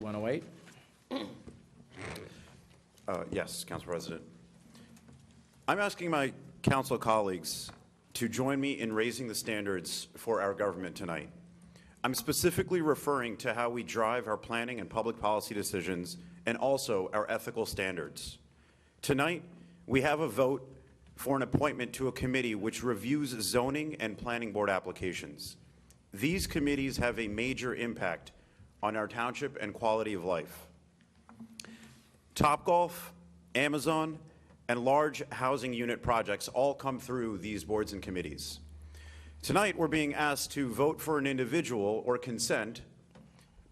108. Yes, Council President. I'm asking my council colleagues to join me in raising the standards for our government tonight. I'm specifically referring to how we drive our planning and public policy decisions and also our ethical standards. Tonight, we have a vote for an appointment to a committee which reviews zoning and planning board applications. These committees have a major impact on our township and quality of life. Topgolf, Amazon, and large housing unit projects all come through these boards and committees. Tonight, we're being asked to vote for an individual or consent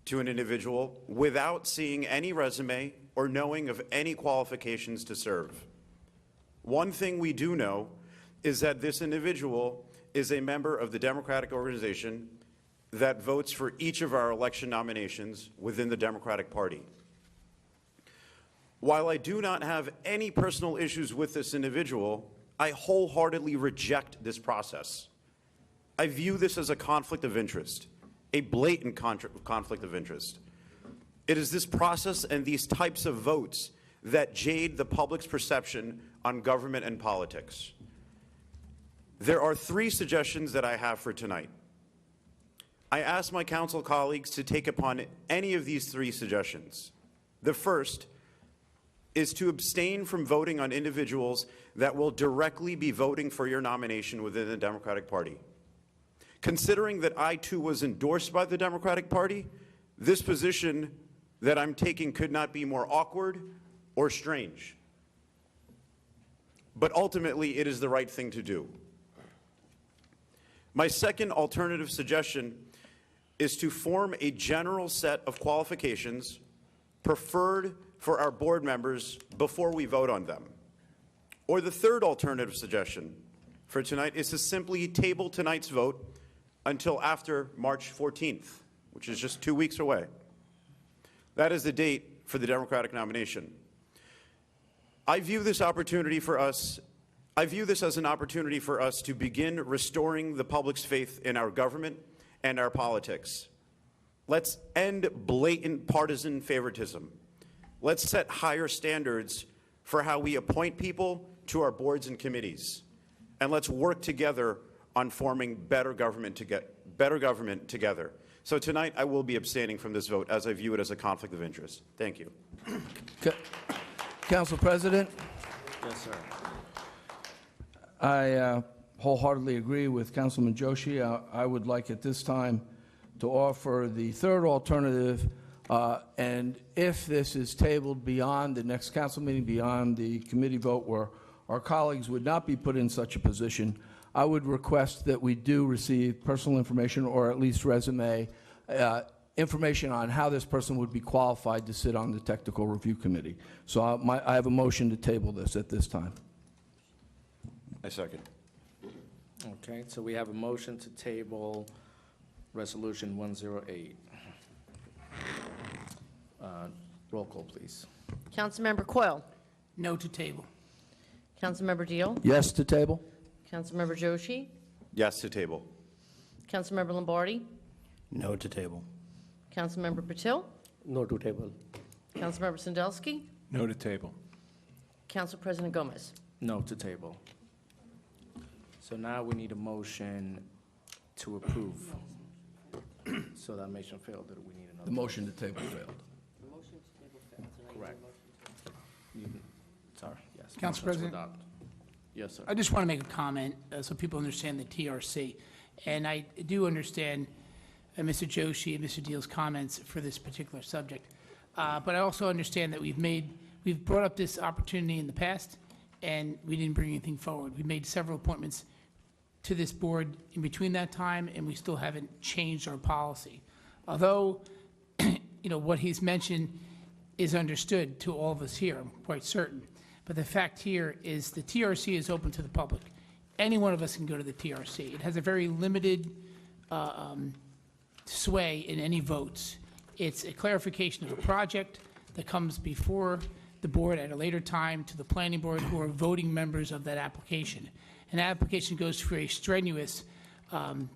to an individual without seeing any resume or knowing of any qualifications to serve. One thing we do know is that this individual is a member of the Democratic organization that votes for each of our election nominations within the Democratic Party. While I do not have any personal issues with this individual, I wholeheartedly reject this process. I view this as a conflict of interest, a blatant conflict of interest. It is this process and these types of votes that jade the public's perception on government and politics. There are 3 suggestions that I have for tonight. I ask my council colleagues to take upon any of these 3 suggestions. The first is to abstain from voting on individuals that will directly be voting for your nomination within the Democratic Party. Considering that I too was endorsed by the Democratic Party, this position that I'm taking could not be more awkward or strange. But ultimately, it is the right thing to do. My second alternative suggestion is to form a general set of qualifications preferred for our board members before we vote on them. Or the third alternative suggestion for tonight is to simply table tonight's vote until after March 14th, which is just 2 weeks away. That is the date for the Democratic nomination. I view this as an opportunity for us to begin restoring the public's faith in our government and our politics. Let's end blatant partisan favoritism. Let's set higher standards for how we appoint people to our boards and committees. And let's work together on forming better government together. So tonight, I will be abstaining from this vote as I view it as a conflict of interest. Thank you. Council President, Yes, sir. I wholeheartedly agree with Councilman Joshi. I would like at this time to offer the third alternative, and if this is tabled beyond the next council meeting, beyond the committee vote where our colleagues would not be put in such a position, I would request that we do receive personal information or at least resume information on how this person would be qualified to sit on the technical review committee. So I have a motion to table this at this time. I second. Okay, so we have a motion to table Resolution 108. Roll call, please. Councilmember Coyle. No to table. Councilmember Deal. Yes to table? Councilmember Joshi. Yes to table. Councilmember Lombardi. No to table. Councilmember Patil. No to table. Councilmember Sandelsky. No to table. Council President Gomez. No to table. So now we need a motion to approve. So that motion failed. Do we need another? The motion to table failed. Correct. Sorry, yes. Council Motion to President? adopt. Yes, sir. I just want to make a comment so people understand the TRC. And I do understand Mr. Joshi and Mr. Deal's comments for this particular subject. But I also understand that we've brought up this opportunity in the past, and we didn't bring anything forward. We made several appointments to this board in between that time, and we still haven't changed our policy. Although, what he's mentioned is understood to all of us here, I'm quite certain. But the fact here is the TRC is open to the public. Any one of us can go to the TRC. It has a very limited sway in any votes. It's a clarification of a project that comes before the board at a later time to the planning board, who are voting members of that application. And that application goes through a strenuous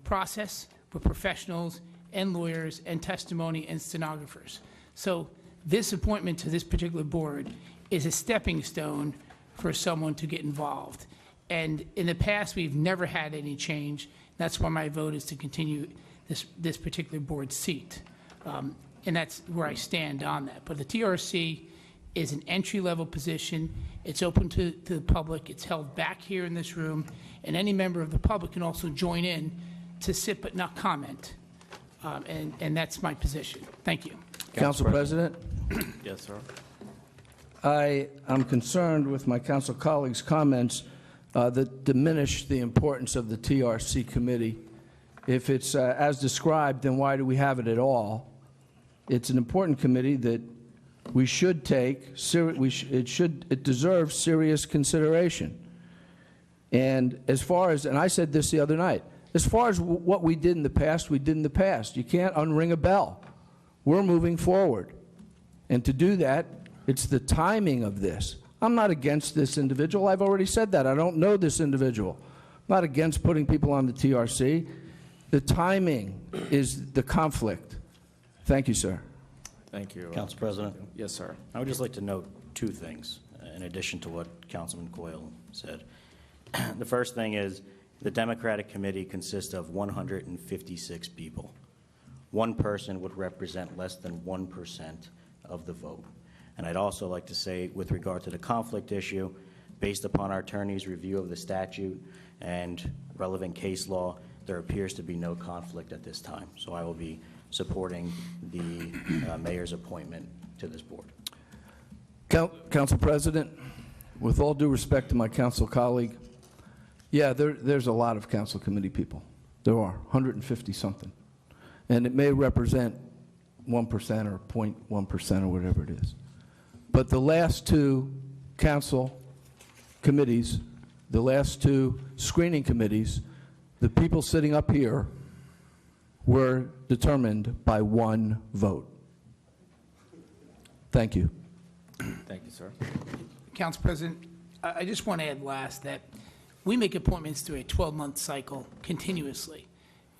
process with professionals and lawyers and testimony and stenographers. So this appointment to this particular board is a stepping stone for someone to get involved. And in the past, we've never had any change. That's why my vote is to continue this particular board seat. And that's where I stand on that. But the TRC is an entry-level position. It's open to the public. It's held back here in this room. And any member of the public can also join in to sit but not comment. And that's my position. Thank you. Council President, Yes, sir. I am concerned with my council colleagues' comments that diminish the importance of the TRC committee. If it's as described, then why do we have it at all? It's an important committee that we should take, it deserves serious consideration. And as far as, and I said this the other night, as far as what we did in the past, we did in the past. You can't unring a bell. We're moving forward. And to do that, it's the timing of this. I'm not against this individual. I've already said that. I don't know this individual. I'm not against putting people on the TRC. The timing is the conflict. Thank you, sir. Thank you. Council President, Yes, sir. I would just like to note two things in addition to what Councilman Coyle said. The first thing is the Democratic Committee consists of 156 people. One person would represent less than 1% of the vote. And I'd also like to say, with regard to the conflict issue, based upon our attorney's review of the statute and relevant case law, there appears to be no conflict at this time. So I will be supporting the mayor's appointment to this board. Council President, with all due respect to my council colleague, yeah, there's a lot of council committee people. There are 150-something. And it may represent 1% or 0.1% or whatever it is. But the last two council committees, the last two screening committees, the people sitting up here were determined by one vote. Thank you. Thank you, sir. Council President, I just want to add last that we make appointments through a 12-month cycle continuously.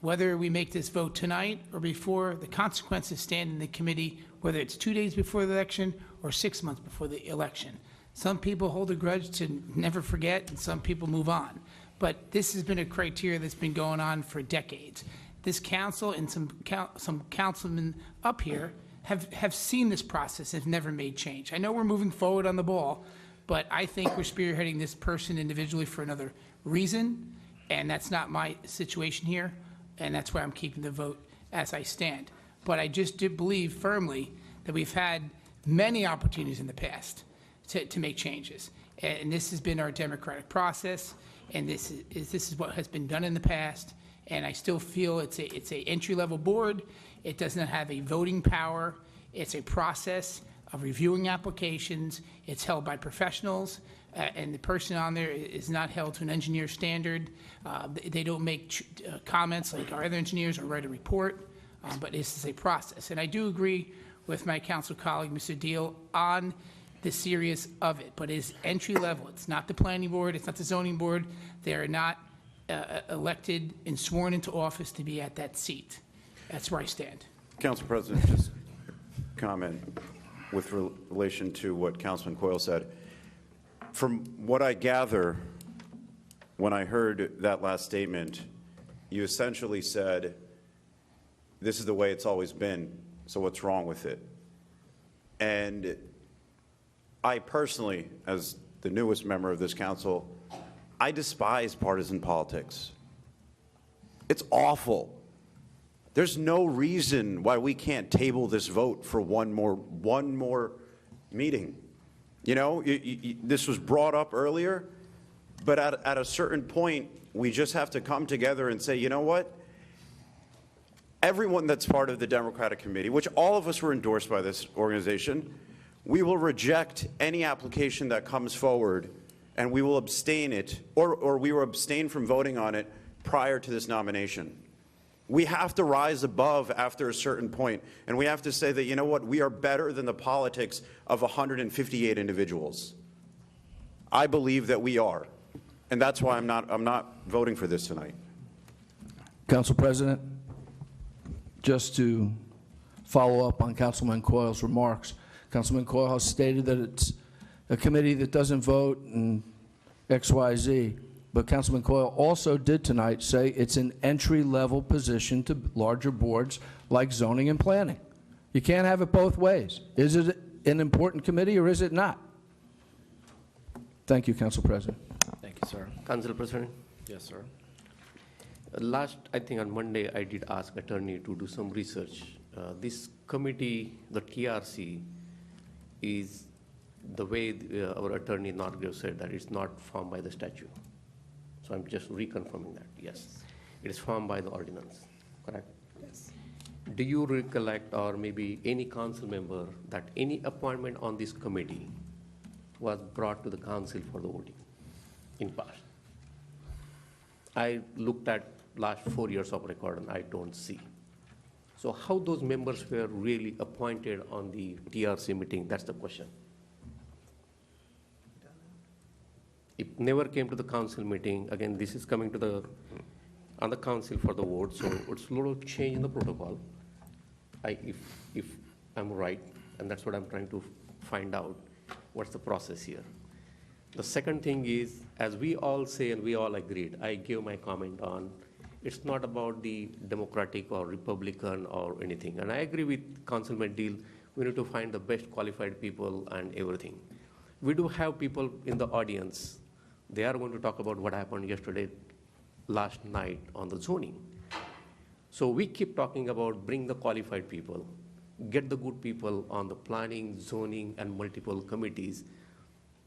Whether we make this vote tonight or before, the consequences stand in the committee, whether it's 2 days before the election or 6 months before the election. Some people hold a grudge to never forget, and some people move on. But this has been a criteria that's been going on for decades. This council and some councilmen up here have seen this process and have never made change. I know we're moving forward on the ball, but I think we're spearheading this person individually for another reason, and that's not my situation here, and that's why I'm keeping the vote as I stand. But I just do believe firmly that we've had many opportunities in the past to make changes, and this has been our democratic process, and this is what has been done in the past, and I still feel it's a entry-level board. It does not have a voting power. It's a process of reviewing applications. It's held by professionals, and the person on there is not held to an engineer standard. They don't make comments like our other engineers or write a report, but this is a process. And I do agree with my council colleague, Mr. Deal, on the serious of it, but it's entry level. It's not the planning board. It's not the zoning board. They are not elected and sworn into office to be at that seat. That's where I stand. Council President, just comment with relation to what Councilman Coyle said. From what I gather, when I heard that last statement, you essentially said, this is the way it's always been, so what's wrong with it? And I personally, as the newest member of this council, I despise partisan politics. It's awful. There's no reason why we can't table this vote for one more meeting. You know, this was brought up earlier, but at a certain point, we just have to come together and say, you know what? Everyone that's part of the Democratic Committee, which all of us were endorsed by this organization, we will reject any application that comes forward, and we will abstain it, or we will abstain from voting on it prior to this nomination. We have to rise above after a certain point, and we have to say that, you know what, we are better than the politics of 158 individuals. I believe that we are, and that's why I'm not voting for this tonight. Council President, just to follow up on Councilman Coyle's remarks. Councilman Coyle has stated that it's a committee that doesn't vote and X, Y, Z. But Councilman Coyle also did tonight say it's an entry-level position to larger boards like zoning and planning. You can't have it both ways. Is it an important committee or is it not? Thank you, Council President. Thank you, sir. Council President, Yes, sir. I think on Monday, I did ask attorney to do some research. This committee, the TRC, is the way our attorney Norgrave said that it's not formed by the statute. So I'm just reconfirming that, yes. It is formed by the ordinance, correct? Yes. Do you recollect, or maybe any council member, that any appointment on this committee was brought to the council for the voting in past? I looked at last 4 years of record and I don't see. So how those members were really appointed on the TRC meeting, that's the question. It never came to the council meeting. Again, this is coming to on the council for the vote, so it's a little change in the protocol. If I'm right, and that's what I'm trying to find out, what's the process here. The second thing is, as we all say and we all agreed, I gave my comment on, it's not about the Democratic or Republican or anything. And I agree with Councilman Deal, we need to find the best qualified people and everything. We do have people in the audience. They are going to talk about what happened yesterday, last night on the zoning. So we keep talking about bring the qualified people, get the good people on the planning, zoning, and multiple committees.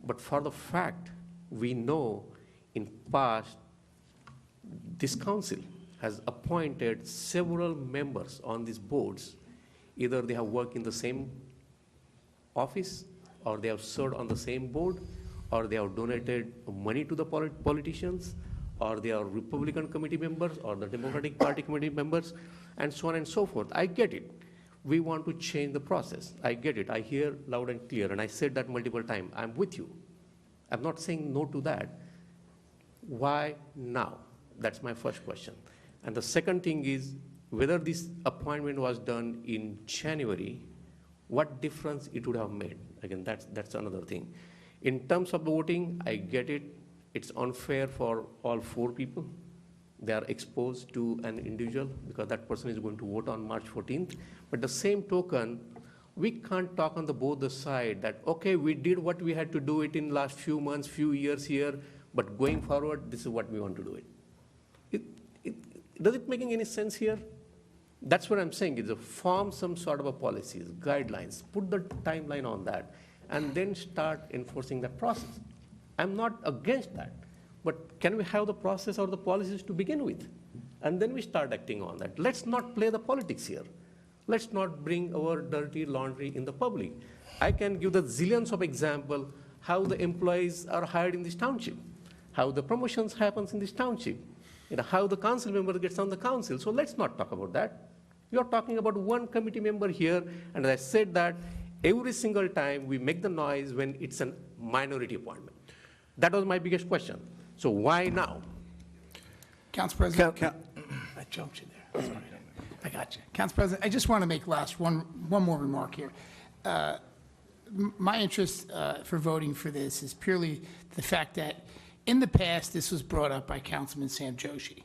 But for the fact, we know in past, this council has appointed several members on these boards. Either they have worked in the same office, or they have served on the same board, or they have donated money to the politicians, or they are Republican committee members, or the Democratic Party committee members, and so on and so forth. I get it. We want to change the process. I get it. I hear loud and clear, and I said that multiple times. I'm with you. I'm not saying no to that. Why now? That's my first question. And the second thing is, whether this appointment was done in January, what difference it would have made? Again, that's another thing. In terms of the voting, I get it. It's unfair for all 4 people. They are exposed to an individual because that person is going to vote on March 14th. But the same token, we can't talk on both the side that, okay, we did what we had to do it in last few months, few years here, but going forward, this is what we want to do it. Does it making any sense here? That's what I'm saying, is form some sort of a policies, guidelines, put the timeline on that, and then start enforcing that process. I'm not against that, but can we have the process or the policies to begin with? And then we start acting on that. Let's not play the politics here. Let's not bring our dirty laundry in the public. I can give the zillions of examples how the employees are hired in this township, how the promotions happens in this township, how the council member gets on the council. So let's not talk about that. We are talking about one committee member here, and as I said that every single time we make the noise when it's a minority appointment. That was my biggest question. So why now? Council President, I jumped you there. Sorry. I got you. Council President, I just want to make one more remark here. My interest for voting for this is purely the fact that in the past, this was brought up by Councilman Sam Joshi.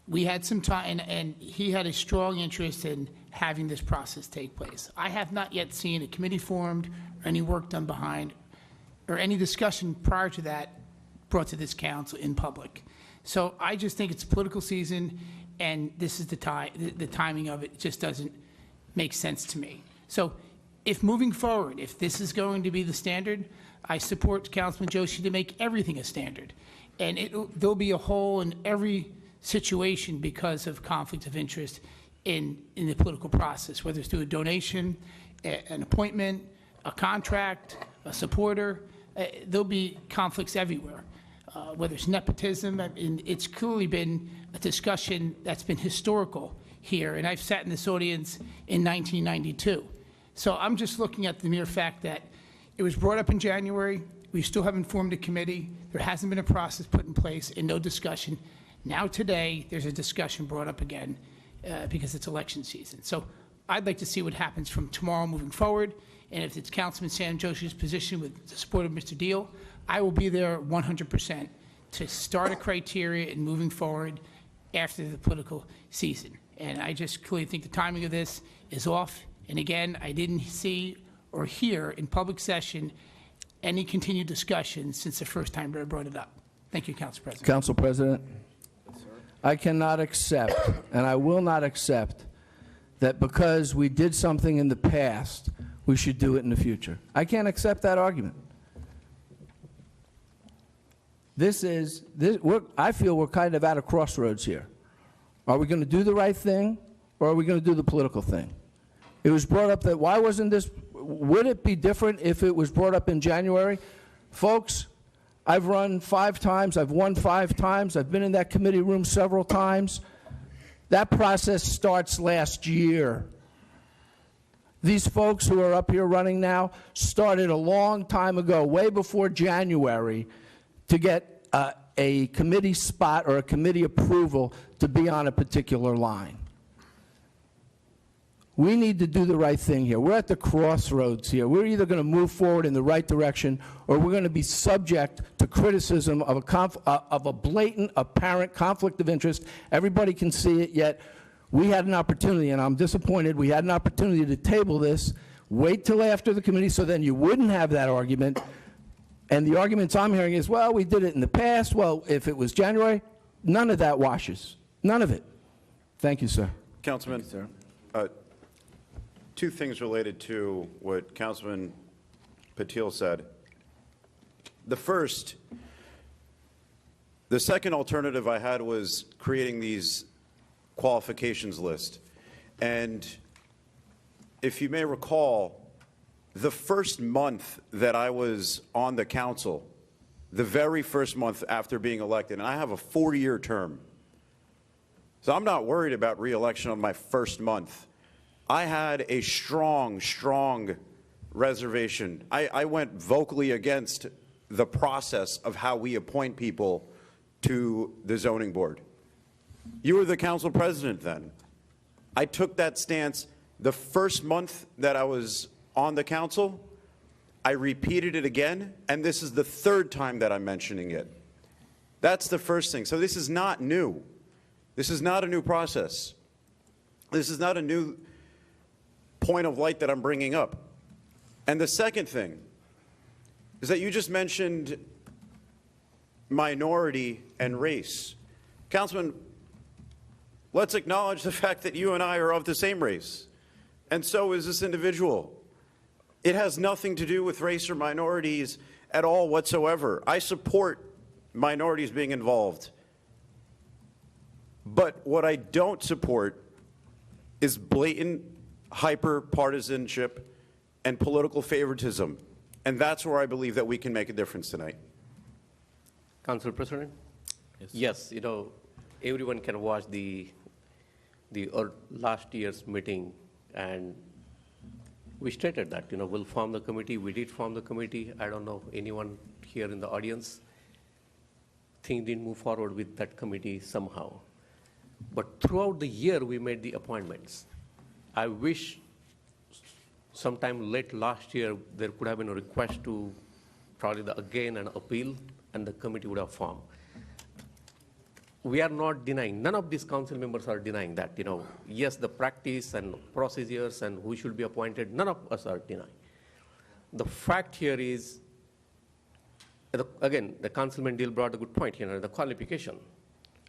We had some time, and he had a strong interest in having this process take place. I have not yet seen a committee formed, or any work done behind, or any discussion prior to that brought to this council in public. So I just think it's political season, and this is the timing of it just doesn't make sense to me. So if moving forward, if this is going to be the standard, I support Councilman Joshi to make everything a standard. And there'll be a hole in every situation because of conflict of interest in the political process, whether it's through a donation, an appointment, a contract, a supporter. There'll be conflicts everywhere, whether it's nepotism. And it's clearly been a discussion that's been historical here, and I've sat in this audience in 1992. So I'm just looking at the mere fact that it was brought up in January. We still haven't formed a committee. There hasn't been a process put in place and no discussion. Now today, there's a discussion brought up again because it's election season. So I'd like to see what happens from tomorrow moving forward, and if it's Councilman Sam Joshi's position with the support of Mr. Deal, I will be there 100% to start a criteria and moving forward after the political season. And I just clearly think the timing of this is off. And again, I didn't see or hear in public session any continued discussion since the first time I brought it up. Thank you, Council President. Council President, I cannot accept, and I will not accept, that because we did something in the past, we should do it in the future. I can't accept that argument. I feel we're kind of at a crossroads here. Are we going to do the right thing, or are we going to do the political thing? It was brought up that, why wasn't this, would it be different if it was brought up in January? Folks, I've run 5 times, I've won 5 times, I've been in that committee room several times. That process starts last year. These folks who are up here running now started a long time ago, way before January, to get a committee spot or a committee approval to be on a particular line. We need to do the right thing here. We're at the crossroads here. We're either going to move forward in the right direction, or we're going to be subject to criticism of a blatant, apparent conflict of interest. Everybody can see it, yet we had an opportunity, and I'm disappointed, we had an opportunity to table this, wait till after the committee, so then you wouldn't have that argument. And the arguments I'm hearing is, well, we did it in the past. Well, if it was January, none of that washes. None of it. Thank you, sir. Councilman, Sir. 2 things related to what Councilman Patil said. The second alternative I had was creating these qualifications list. And if you may recall, the first month that I was on the council, the very first month after being elected, and I have a 4-year term, so I'm not worried about re-election on my first month. I had a strong reservation. I went vocally against the process of how we appoint people to the zoning board. You were the council president then. I took that stance the first month that I was on the council. I repeated it again, and this is the 3rd time that I'm mentioning it. That's the first thing. So this is not new. This is not a new process. This is not a new point of light that I'm bringing up. And the second thing is that you just mentioned minority and race. Councilman, let's acknowledge the fact that you and I are of the same race, and so is this individual. It has nothing to do with race or minorities at all whatsoever. I support minorities being involved. But what I don't support is blatant hyper-partisanship and political favoritism. And that's where I believe that we can make a difference tonight. Council President? Yes, you know, everyone can watch the last year's meeting, and we stated that, you know, we'll form the committee. We did form the committee. I don't know anyone here in the audience. Things didn't move forward with that committee somehow. But throughout the year, we made the appointments. I wish sometime late last year, there could have been a request to probably again an appeal, and the committee would have formed. We are not denying, none of these council members are denying that, you know, yes, the practice and procedures and who should be appointed, none of us are denying. The fact here is, again, the Councilman Deal brought a good point, you know, the qualification.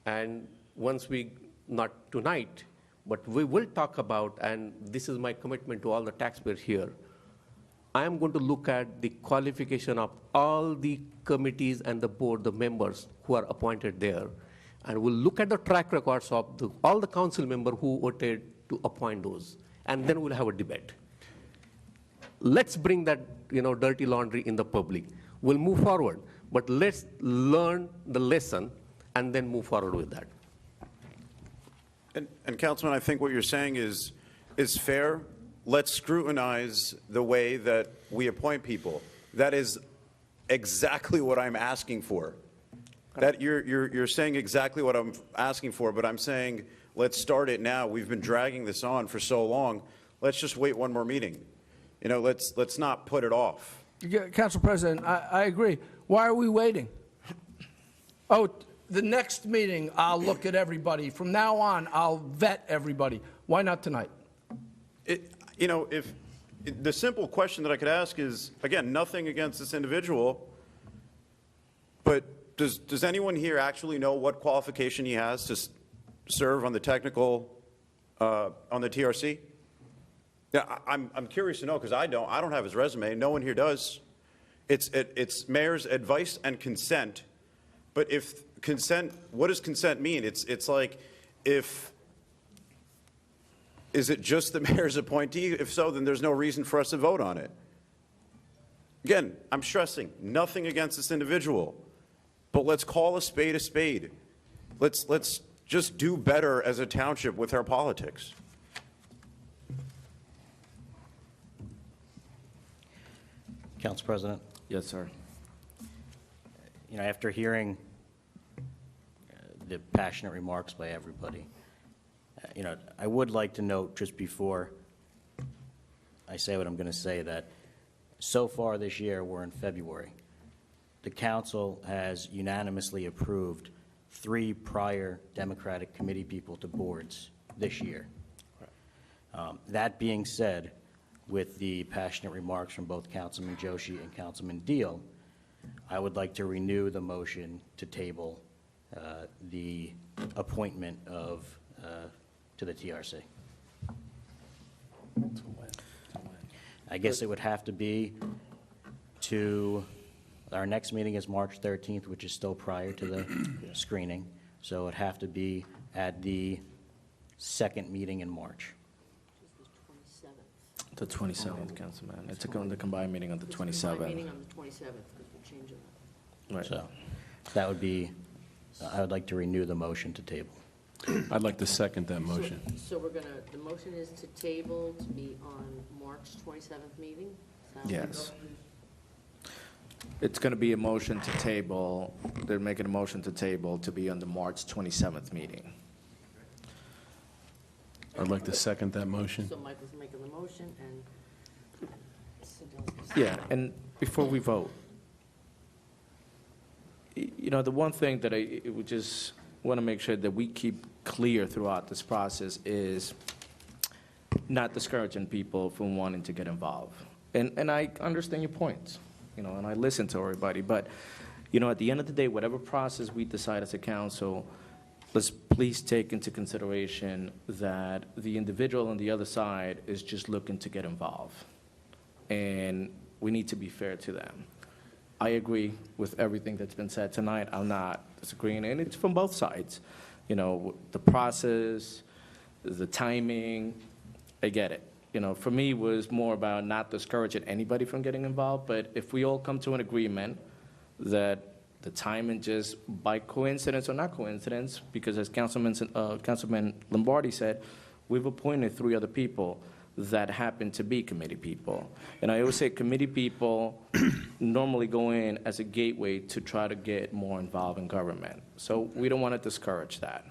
And once we, not tonight, but we will talk about, and this is my commitment to all the taxpayers here, I am going to look at the qualification of all the committees and the board, the members who are appointed there, and we'll look at the track records of all the council members who voted to appoint those, and then we'll have a debate. Let's bring that, you know, dirty laundry in the public. We'll move forward, but let's learn the lesson and then move forward with that. And Councilman, I think what you're saying is fair. Let's scrutinize the way that we appoint people. That is exactly what I'm asking for. That you're saying exactly what I'm asking for, but I'm saying let's start it now. We've been dragging this on for so long. let's just wait one more meeting. You know, let's not put it off. Yeah, Council President, I agree. Why are we waiting? Oh, the next meeting, I'll look at everybody. From now on, I'll vet everybody. Why not tonight? You know, if the simple question that I could ask is, again, nothing against this individual, but does anyone here actually know what qualification he has to serve on the technical, on the TRC? Yeah, I'm curious to know, because I don't have his resume. No one here does. It's mayor's advice and consent. But if consent, what does consent mean? It's like, is it just the mayor's appointee? If so, then there's no reason for us to vote on it. Again, I'm stressing, nothing against this individual, but let's call a spade a spade. Let's just do better as a township with our politics. Council President, Yes, sir. you know, after hearing the passionate remarks by everybody, you know, I would like to note just before I say what I'm going to say that so far this year, we're in February. The council has unanimously approved 3 prior Democratic committee people to boards this year. That being said, with the passionate remarks from both Councilman Joshi and Councilman Deal, I would like to renew the motion to table the appointment of to the TRC. I guess it would have to be to, our next meeting is March 13th, which is still prior to the screening, so it'd have to be at the second meeting in March. The 27th, Councilman. It's the combined meeting on the 27th. Meeting on the 27th, because we're changing that. Right. So that would be, I would like to renew the motion to table. I'd like to second that motion. So we're gonna, the motion is to table to be on March 27th meeting? Sound good? Yes. It's going to be a motion to table, they're making a motion to table to be on the March 27th meeting. I'd like to second that motion. So Michael's making the motion, and Sidell's Yeah, and before we vote, you know, the one thing that I would just want to make sure that we keep clear throughout this process is not discouraging people from wanting to get involved. And I understand your points, you know, and I listen to everybody, but, you know, at the end of the day, whatever process we decide as a council, let's please take into consideration that the individual on the other side is just looking to get involved. And we need to be fair to them. I agree with everything that's been said tonight. I'm not disagreeing, and it's from both sides. You know, the process, the timing, I get it. You know, for me, it was more about not discouraging anybody from getting involved, but if we all come to an agreement that the timing just by coincidence or not coincidence, because as Councilman Lombardi said, we've appointed 3 other people that happen to be committee people. And I always say committee people normally go in as a gateway to try to get more involved in government. So we don't want to discourage that.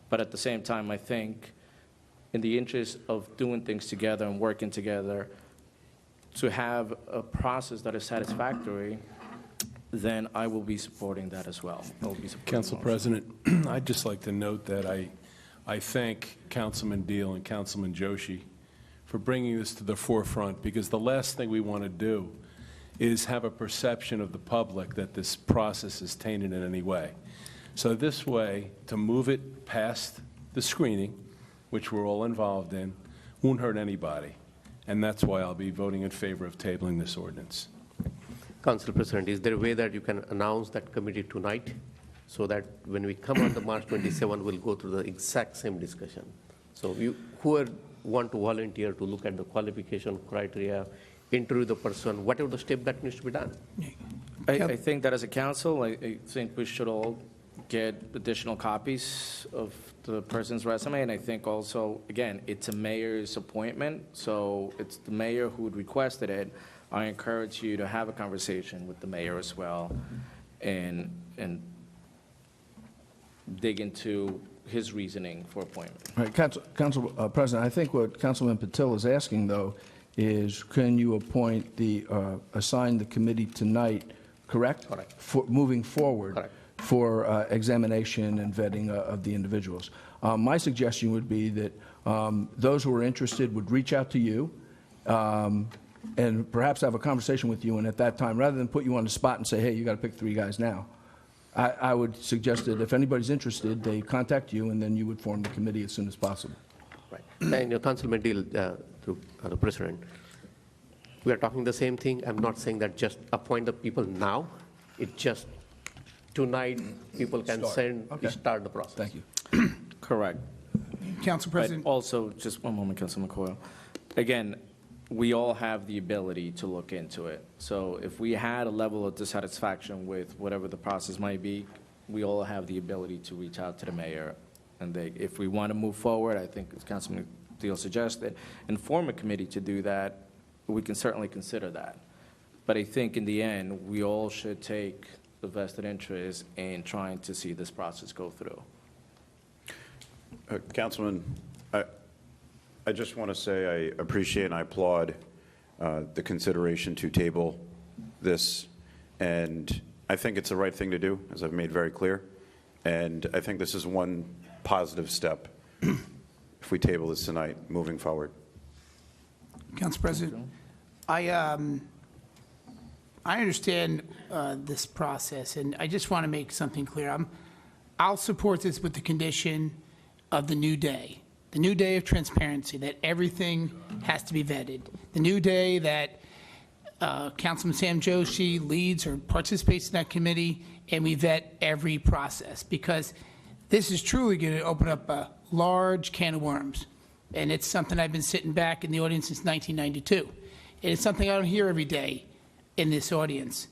But at the same time, I think in the interest of doing things together and working together to have a process that is satisfactory, then I will be supporting that as well. I will be supporting Council the motion. President, I'd just like to note that I thank Councilman Deal and Councilman Joshi for bringing this to the forefront, because the last thing we want to do is have a perception of the public that this process is tainted in any way. So this way, to move it past the screening, which we're all involved in, won't hurt anybody. And that's why I'll be voting in favor of tabling this ordinance. Council President, is there a way that you can announce that committee tonight, so that when we come on the March 27, we'll go through the exact same discussion? So whoever want to volunteer to look at the qualification criteria, interview the person, whatever the step that needs to be done. I think that as a council, I think we should all get additional copies of the person's resume, and I think also, again, it's a mayor's appointment, so it's the mayor who requested it. I encourage you to have a conversation with the mayor as well, and dig into his reasoning for appointment. Right, Council President, I think what Councilman Patil is asking, though, is can you appoint assign the committee tonight, correct? Correct. For moving forward. Correct. For examination and vetting of the individuals. My suggestion would be that those who are interested would reach out to you and perhaps have a conversation with you, and at that time, rather than put you on the spot and say, hey, you got to pick 3 guys now, I would suggest that if anybody's interested, they contact you, and then you would form the committee as soon as possible. Right. And Councilman Deal, through the President, we are talking the same thing. I'm not saying that just appoint the people now. It just tonight, people can start the process. Thank you. Correct. Council But President, also, just one moment, Councilman Coyle. Again, we all have the ability to look into it. So if we had a level of dissatisfaction with whatever the process might be, we all have the ability to reach out to the mayor. And if we want to move forward, I think as Councilman Deal suggested, and form a committee to do that, we can certainly consider that. But I think in the end, we all should take the vested interest in trying to see this process go through. Councilman, I just want to say I appreciate and I applaud the consideration to table this, and I think it's the right thing to do, as I've made very clear, and I think this is one positive step if we table this tonight, moving forward. Council President, I understand this process, and I just want to make something clear. I'll support this with the condition of the new day of transparency, that everything has to be vetted. The new day that Councilman Sam Joshi leads or participates in that committee, and we vet every process, because this is truly going to open up a large can of worms. And it's something I've been sitting back in the audience since 1992. And it's something I don't hear every day in this audience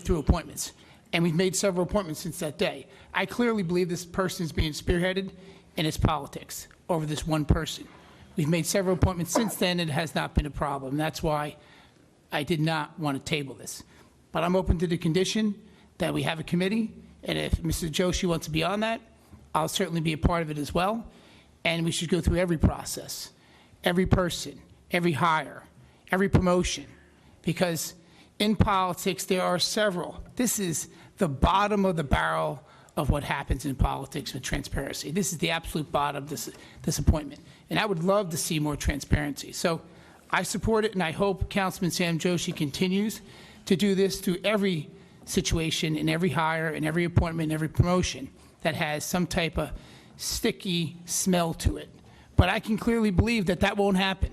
through appointments. And we've made several appointments since that day. I clearly believe this person is being spearheaded in its politics over this one person. We've made several appointments since then, and it has not been a problem. That's why I did not want to table this. But I'm open to the condition that we have a committee, and if Mr. Joshi wants to be on that, I'll certainly be a part of it as well. And we should go through every process, every person, every hire, every promotion, because in politics there are several. This is the bottom of the barrel of what happens in politics with transparency. This is the absolute bottom of this appointment. And I would love to see more transparency. So I support it, and I hope Councilman Sam Joshi continues to do this through every situation, in every hire, in every appointment, in every promotion that has some type of sticky smell to it. But I can clearly believe that that won't happen.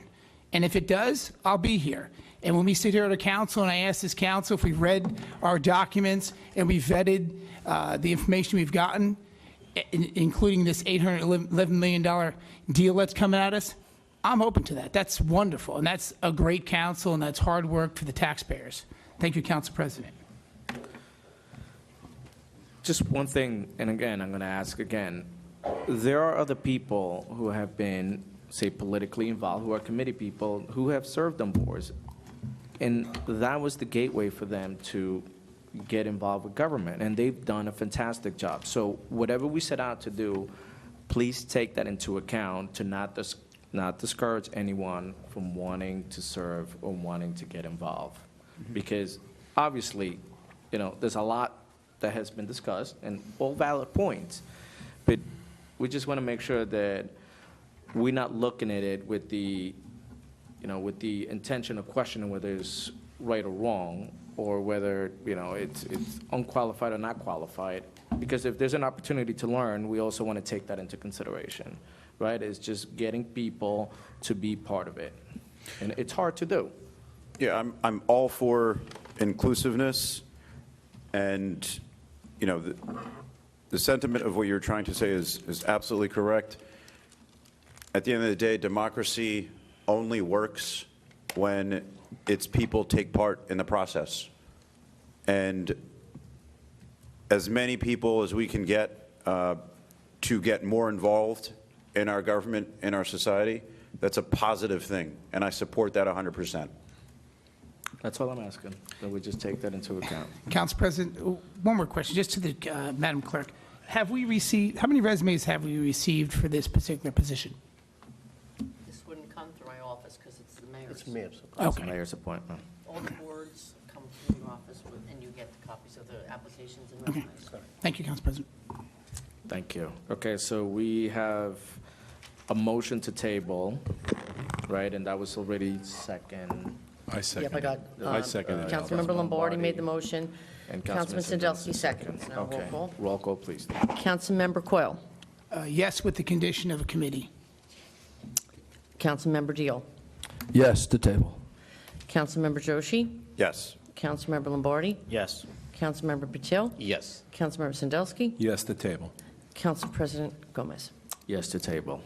And if it does, I'll be here. And when we sit here at a council and I ask this council if we read our documents and we vetted the information we've gotten, including this $811 million deal that's coming at us, I'm open to that. That's wonderful. And that's a great council, and that's hard work for the taxpayers. Thank you, Council President. Just one thing, and again, I'm going to ask again. There are other people who have been, say, politically involved, who are committee people, who have served on boards. And that was the gateway for them to get involved with government. And they've done a fantastic job. So whatever we set out to do, please take that into account to not discourage anyone from wanting to serve or wanting to get involved. Because obviously, there's a lot that has been discussed, and all valid points. But we just want to make sure that we're not looking at it with the intention of questioning whether it's right or wrong, or whether, it's unqualified or not qualified. Because if there's an opportunity to learn, we also want to take that into consideration, right? It's just getting people to be part of it. And it's hard to do. Yeah, I'm all for inclusiveness, and, the sentiment of what you're trying to say is absolutely correct. At the end of the day, democracy only works when its people take part in the process. And as many people as we can get to get more involved in our government, in our society, that's a positive thing, and I support that 100%. That's all I'm asking, that we just take that into account. Council President, one more question, just to the Madam Clerk. Have we received, how many resumes have we received for this particular position? This wouldn't come through my office because it's the mayor's. It's mayor's. It's Okay. the mayor's appointment. All the boards come through your office and you get the copies of the applications and resumes. Thank you, Council President. Thank you. Okay, so we have a motion to table, right? And that was already second. I second Yep, I got, it. I second it. Councilmember Lombardi made the motion. And Councilman Sandelski seconds. Now roll Okay, call. roll call, please. Councilmember Coyle. Yes, with the condition of a committee. Councilmember Deal. Yes, to table. Councilmember Joshi. Yes. Councilmember Lombardi. Yes. Councilmember Patil. Yes. Councilmember Sandelski. Yes, to table. Council President Gomez. Yes, to table.